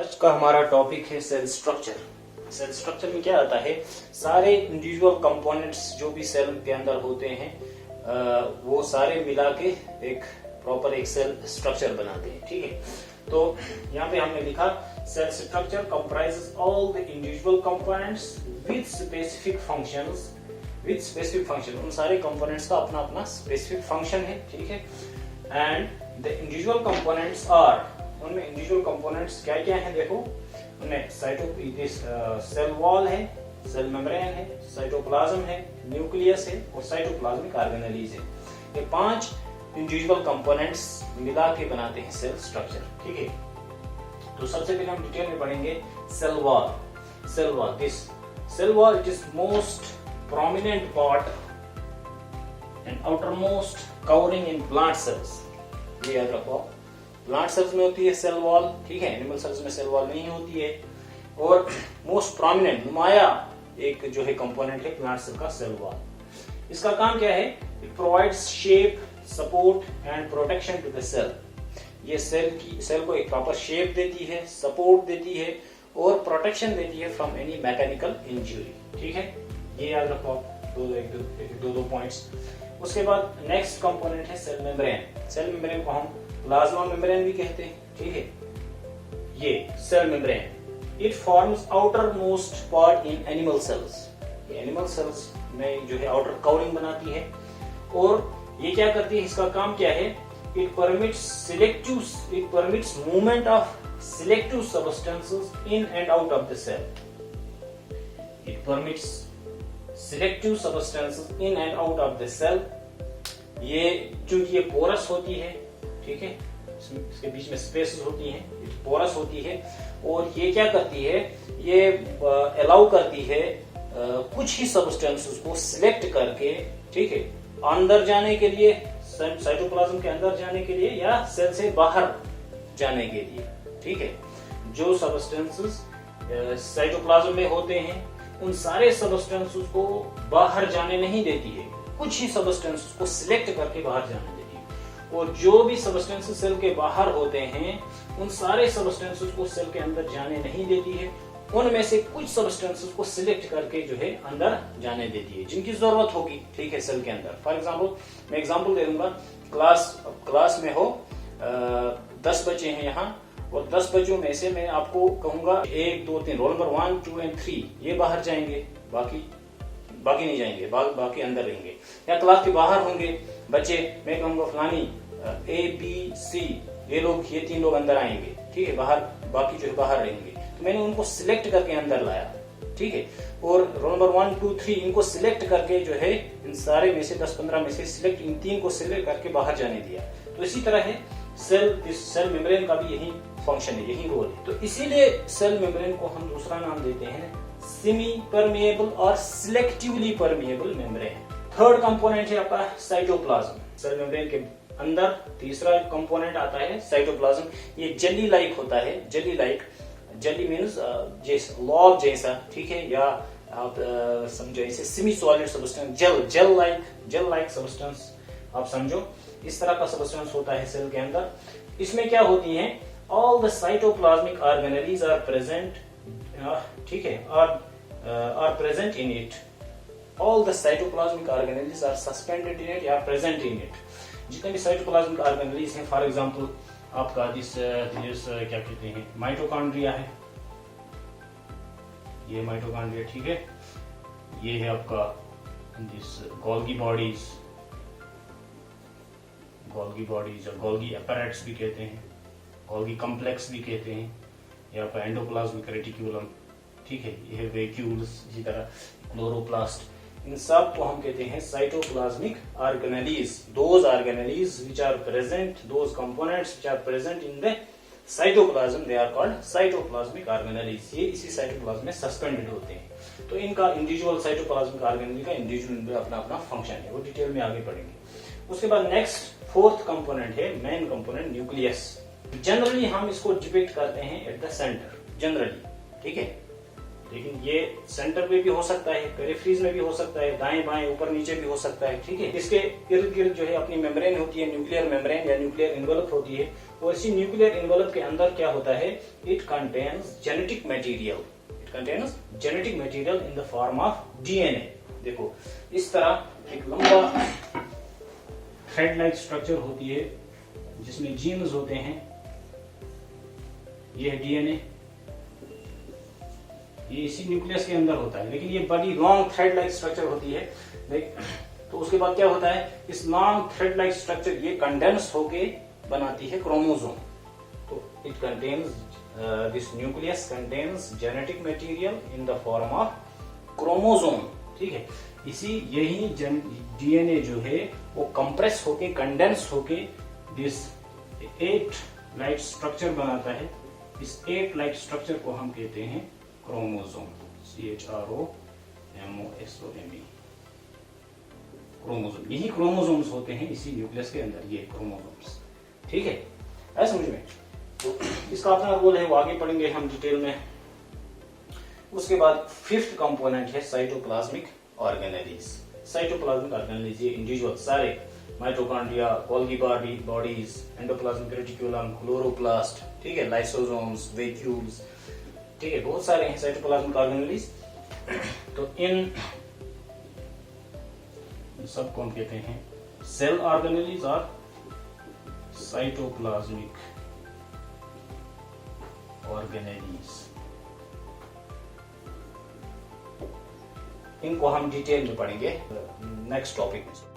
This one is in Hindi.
आज का हमारा टॉपिक है सेल स्ट्रक्चर। सेल स्ट्रक्चर में क्या आता है, सारे इंडिविजुअल कंपोनेंट्स जो भी सेल के अंदर होते हैं वो सारे मिला के एक प्रॉपर एक सेल स्ट्रक्चर बनाते हैं। ठीक है, तो यहाँ पे हमने लिखा cell structure comprises all the individual components with specific functions. With specific function, उन सारे कंपोनेंट्स का अपना अपना स्पेसिफिक फंक्शन है। ठीक है, and the individual components are, उनमें इंडिविजुअल कंपोनेंट्स क्या क्या हैं देखो, उनमें सेल वॉल है, सेल मेम्ब्रेन है, साइटोप्लाज्म है, न्यूक्लियस है और साइटोप्लाज्मिक ऑर्गेनेलीज है। ये 5 इंडिविजुअल कंपोनेंट्स मिला के बनाते हैं सेल स्ट्रक्चर। ठीक है, तो सबसे पहले हम डिटेल में पढ़ेंगे cell wall. Cell wall, this cell wall it is most prominent part and outermost covering in plant cells। ये याद रखो, प्लांट सेल्स में होती है सेल वॉल, ठीक है, एनिमल सेल्स में सेल वॉल नहीं होती है। और मोस्ट प्रोमिनेंट, नुमाया एक जो है कंपोनेंट है प्लांट सेल का सेल वॉल। इसका काम क्या है, it provides shape, support and protection to the cell. ये सेल को एक प्रॉपर शेप देती है, सपोर्ट देती है और प्रोटेक्शन देती है फ्रॉम एनी मैकेनिकल इंजरी। ठीक है, ये याद रखो दो पॉइंट्स। उसके बाद नेक्स्ट कंपोनेंट है सेल मेम्ब्रेन। सेल मेम्ब्रेन को हम प्लाज्मा मेम्ब्रेन भी कहते हैं। ठीक है, ये cell membrane it forms outermost part in animal cells. ये एनिमल सेल्स में जो है आउटर कवरिंग बनाती है। और ये क्या करती है, इसका काम क्या है, it permits movement of selective substances in and out of the cell. It permits selective substances in and out of the cell. ये चूंकि ये पोरस होती है, ठीक है, इसके बीच में स्पेसेस होती हैं, पोरस होती है और ये क्या करती है, ये अलाउ करती है कुछ ही सब्सटेंसेस को सिलेक्ट करके, ठीक है, अंदर जाने के लिए, साइटोप्लाज्म के अंदर जाने के लिए या सेल से बाहर जाने के लिए। ठीक है, जो सब्सटेंसेस साइटोप्लाज्म में होते हैं उन सारे सब्सटेंसेस को बाहर जाने नहीं देती है, कुछ ही सब्सटेंसेस को सिलेक्ट करके बाहर जाने देती है। और जो भी सब्सटेंसेस सेल के बाहर होते हैं उन सारे सब्सटेंसेस को सेल के अंदर जाने नहीं देती है, उनमें से कुछ सब्सटेंसेस को सिलेक्ट करके जो है अंदर जाने देती है जिनकी जरूरत होगी। ठीक है, सेल के अंदर फॉर एग्जाम्पल मैं एग्जाम्पल दे दूंगा, क्लास में हो 10 बच्चे हैं यहाँ और 10 बच्चों में से मैं आपको कहूंगा 1 2 3 रोल नंबर 1 2 और 3 ये बाहर जाएंगे, बाकी नहीं जाएंगे, बाकी अंदर रहेंगे। या क्लास के बाहर होंगे बच्चे, मैं कहूंगा फलानी A B C, ये 3 लोग अंदर आएंगे। ठीक है, बाकी जो है बाहर रहेंगे। तो मैंने उनको सिलेक्ट करके अंदर लाया। ठीक है, और रोल नंबर 1 2 3 इनको सिलेक्ट करके जो है इन सारे में से 10-15 में से सिलेक्ट, इन 3 को सिलेक्ट करके बाहर जाने दिया। तो इसी तरह है सेल मेम्ब्रेन का भी यही फंक्शन है, यही रोल है। तो इसीलिए सेल मेम्ब्रेन को हम दूसरा नाम देते हैं सेमी परमिएबल और selectively permeable membrane. Third component है आपका साइटोप्लाज्म। सेल मेम्ब्रेन के अंदर तीसरा कंपोनेंट आता है साइटोप्लाज्म। ये जेली लाइक होता है, जेली मीन्स जैसे लॉग जैसा, ठीक है, या आप समझो इसे semi solid substance, gel like substance आप समझो, इस तरह का सब्सटेंस होता है सेल के अंदर। इसमें क्या होती है, all the cytoplasmic organelles are present, ठीक है, are present in it। all the cytoplasmic organelles are suspended in it या present in it। जितने भी साइटोप्लाज्मिक ऑर्गेनेलीज हैं, फॉर एग्जांपल आपका जिस क्या कहते हैं, माइटोकॉन्ड्रिया है, ये माइटोकॉन्ड्रिया, ठीक है, ये है आपका दिस गोल्गी बॉडीज और गोल्गी अपैरेट्स भी कहते हैं, गोल्गी कॉम्प्लेक्स भी कहते हैं, या आपका एंडोप्लाज्मिक रेटिक्यूलम, ठीक है, ये वैक्यूल्स, इसी तरह क्लोरोप्लास्ट, इन सब को हम कहते हैं cytoplasmic organelles. Those organelles which are present, those components which are present in the cytoplasm, they are called cytoplasmic organelles. ये इसी साइटोप्लाज्म में सस्पेंडेड होते हैं। तो इनका इंडिविजुअल साइटोप्लाज्मिक ऑर्गेनेली का इंडिविजुअल अपना अपना फंक्शन है, वो डिटेल में आगे पढ़ेंगे। उसके बाद नेक्स्ट फोर्थ कंपोनेंट है मेन कंपोनेंट न्यूक्लियस। जनरली हम इसको डिपिक्ट करते हैं एट द सेंटर, जनरली, ठीक है, लेकिन ये सेंटर में भी हो सकता है, पेरिफेरीज में भी हो सकता है, दाएं बाएं ऊपर नीचे भी हो सकता है, ठीक है। इसके इर्द गिर्द जो है अपनी मेम्ब्रेन होती है, न्यूक्लियर मेम्ब्रेन या न्यूक्लियर इन्वेलप होती है, और इसी न्यूक्लियर इन्वेलप के अंदर क्या होता है, it contains genetic material, genetic material in the form of DNA. देखो इस तरह एक लंबा थ्रेड लाइक स्ट्रक्चर होती है जिसमें जीन्स होते हैं, ये है डीएनए, ये इसी न्यूक्लियस के अंदर होता है, लेकिन ये बड़ी लॉन्ग थ्रेड लाइक स्ट्रक्चर होती है। तो उसके बाद क्या होता है, इस लॉन्ग थ्रेड लाइक स्ट्रक्चर ये कंडेंस होके बनाती है क्रोमोसोम। तो it contains this nucleus contains genetic material in the form of chromosome, ठीक है। इसी यही डीएनए जो है वो कंप्रेस होके कंडेंस होके दिस 8 लाइक स्ट्रक्चर बनाता है। इस 8 लाइक स्ट्रक्चर को हम कहते हैं क्रोमोसोम, CHROMOSOME, क्रोमोसोम। यही क्रोमोसोम्स होते हैं इसी न्यूक्लियस के अंदर, ये क्रोमोसोम्स, ठीक है। ऐसा समझ में। तो इसका अपना रोल है, वो आगे पढ़ेंगे हम डिटेल में। उसके बाद 5th कंपोनेंट है साइटोप्लाज्मिक ऑर्गेनेलीज। साइटोप्लाज्मिक ऑर्गेनेलीज ये इंडिविजुअल सारे, mitochondria, Golgi bodies, endoplasmic reticulum, chloroplast, ठीक है, लाइसोसोम्स, वैक्यूल्स, ठीक है, बहुत सारे हैं साइटोप्लाज्मिक ऑर्गेनेलीज। तो इन सब कौन कहते हैं, सेल ऑर्गेनेलीज और साइटोप्लाज्मिक ऑर्गेनेलीज। इनको हम डिटेल में पढ़ेंगे नेक्स्ट टॉपिक में।